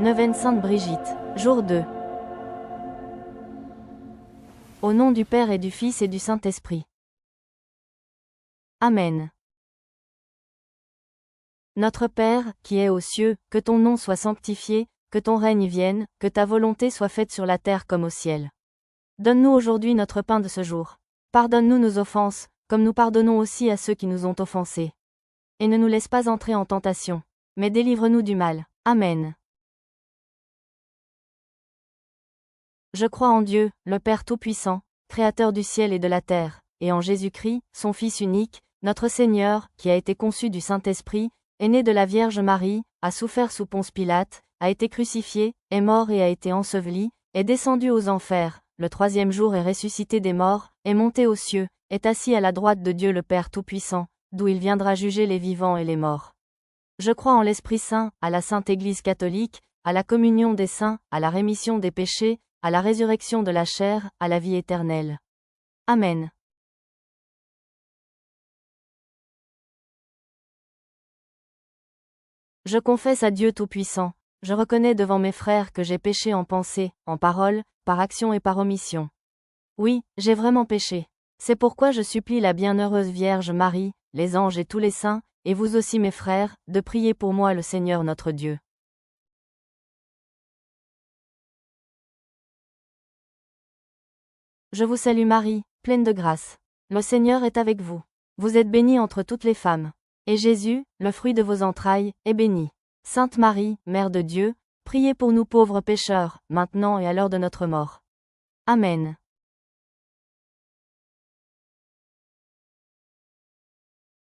Neuvaine Sainte Brigitte, jour 2. Au nom du Père et du Fils et du Saint-Esprit. Amen. Notre Père, qui es aux cieux, que ton nom soit sanctifié, que ton règne vienne, que ta volonté soit faite sur la terre comme au ciel. Donne-nous aujourd'hui notre pain de ce jour. Pardonne-nous nos offenses, comme nous pardonnons aussi à ceux qui nous ont offensés. Et ne nous laisse pas entrer en tentation, mais délivre-nous du mal. Amen. Je crois en Dieu, le Père Tout-Puissant, Créateur du ciel et de la terre, et en Jésus-Christ, son Fils unique, notre Seigneur, qui a été conçu du Saint-Esprit, est né de la Vierge Marie, a souffert sous Ponce Pilate, a été crucifié, est mort et a été enseveli, est descendu aux enfers, le troisième jour est ressuscité des morts, est monté aux cieux, est assis à la droite de Dieu le Père Tout-Puissant, d'où il viendra juger les vivants et les morts. Je crois en l'Esprit Saint, à la Sainte Église catholique, à la communion des saints, à la rémission des péchés, à la résurrection de la chair, à la vie éternelle. Amen. Je confesse à Dieu Tout-Puissant, je reconnais devant mes frères que j'ai péché en pensée, en parole, par action et par omission. Oui, j'ai vraiment péché. C'est pourquoi je supplie la bienheureuse Vierge Marie, les anges et tous les saints, et vous aussi mes frères, de prier pour moi le Seigneur notre Dieu. Je vous salue Marie, pleine de grâce. Le Seigneur est avec vous. Vous êtes bénie entre toutes les femmes. Et Jésus, le fruit de vos entrailles, est béni. Sainte Marie, Mère de Dieu, priez pour nous pauvres pécheurs, maintenant et à l'heure de notre mort. Amen.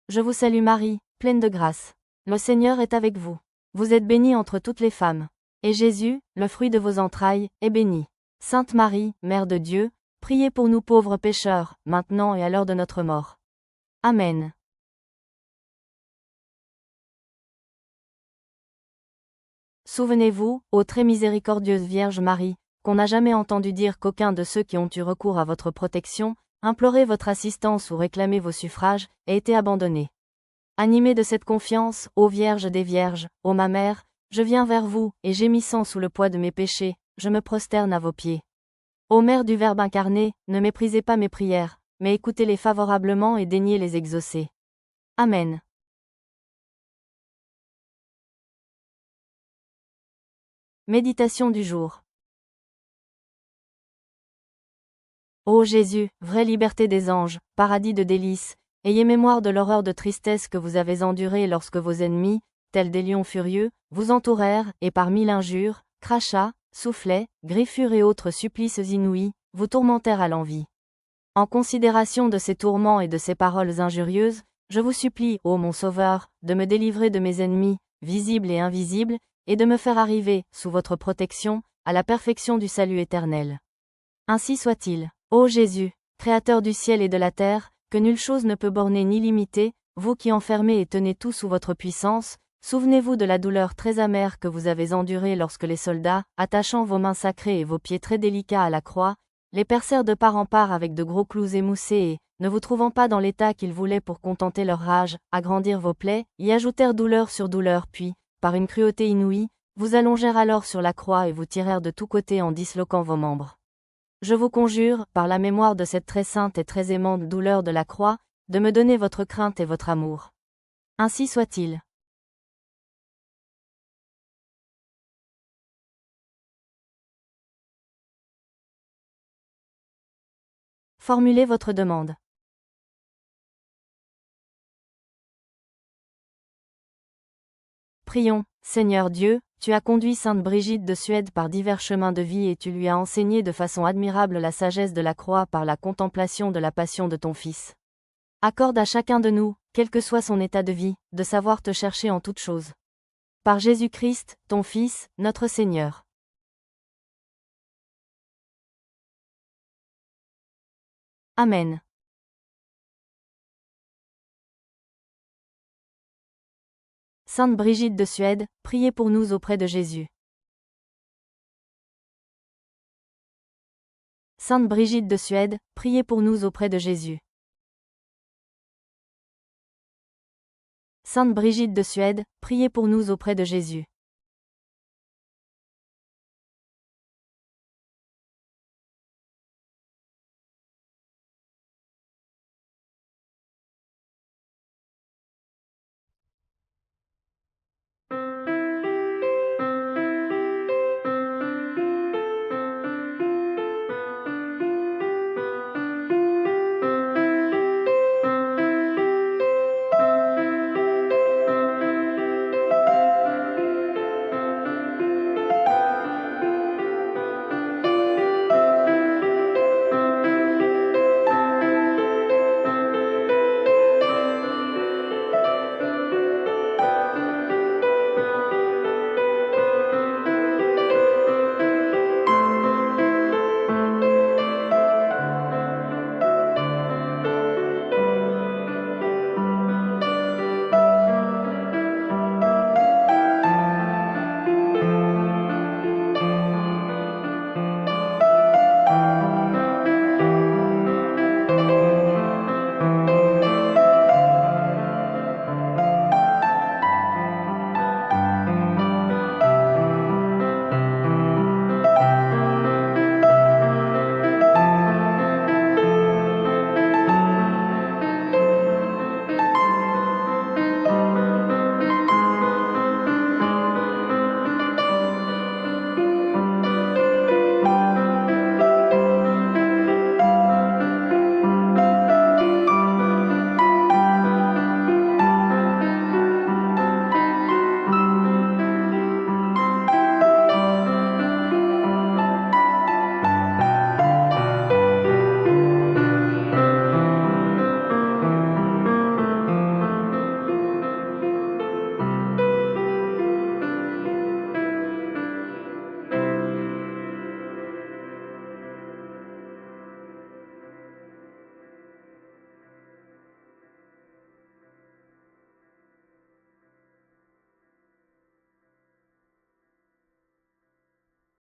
Je vous salue Marie, pleine de grâce. Le Seigneur est avec vous. Vous êtes bénie entre toutes les femmes. Et Jésus, le fruit de vos entrailles, est béni. Sainte Marie, Mère de Dieu, priez pour nous pauvres pécheurs, maintenant et à l'heure de notre mort. Amen. Souvenez-vous, ô très miséricordieuse Vierge Marie, qu'on n'a jamais entendu dire qu'aucun de ceux qui ont eu recours à votre protection, imploré votre assistance ou réclamé vos suffrages, ait été abandonné. Animée de cette confiance, ô Vierge des Vierges, ô ma Mère, je viens vers vous, et gémissant sous le poids de mes péchés, je me prosterne à vos pieds. Ô Mère du Verbe incarné, ne méprisez pas mes prières, mais écoutez-les favorablement et daignez les exaucer. Amen. Méditation du jour. Ô Jésus, vraie liberté des anges, paradis de délices, ayez mémoire de l'horreur de tristesse que vous avez endurée lorsque vos ennemis, tels des lions furieux, vous entourèrent, et par mille injures, crachats, soufflets, griffures et autres supplices inouïs, vous tourmentèrent à l'envi. En considération de ces tourments et de ces paroles injurieuses, je vous supplie, ô mon Sauveur, de me délivrer de mes ennemis, visibles et invisibles, et de me faire arriver, sous votre protection, à la perfection du salut éternel. Ainsi soit-il. Ô Jésus, Créateur du ciel et de la terre, que nulle chose ne peut borner ni limiter, vous qui enfermez et tenez tout sous votre puissance, souvenez-vous de la douleur très amère que vous avez endurée lorsque les soldats, attachant vos mains sacrées et vos pieds très délicats à la croix, les percèrent de part en part avec de gros clous émoussés et, ne vous trouvant pas dans l'état qu'ils voulaient pour contenter leur rage, agrandir vos plaies, y ajoutèrent douleur sur douleur puis, par une cruauté inouïe, vous allongèrent alors sur la croix et vous tirèrent de tous côtés en disloquant vos membres. Je vous conjure, par la mémoire de cette très sainte et très aimante douleur de la croix, de me donner votre crainte et votre amour. Ainsi soit-il. Formulez votre demande. Prions, Seigneur Dieu, tu as conduit Sainte Brigitte de Suède par divers chemins de vie et tu lui as enseigné de façon admirable la sagesse de la croix par la contemplation de la passion de ton Fils. Accorde à chacun de nous, quel que soit son état de vie, de savoir te chercher en toutes choses. Par Jésus-Christ, ton Fils, notre Seigneur. Amen. Sainte Brigitte de Suède, priez pour nous auprès de Jésus. Sainte Brigitte de Suède, priez pour nous auprès de Jésus. Sainte Brigitte de Suède, priez pour nous auprès de Jésus.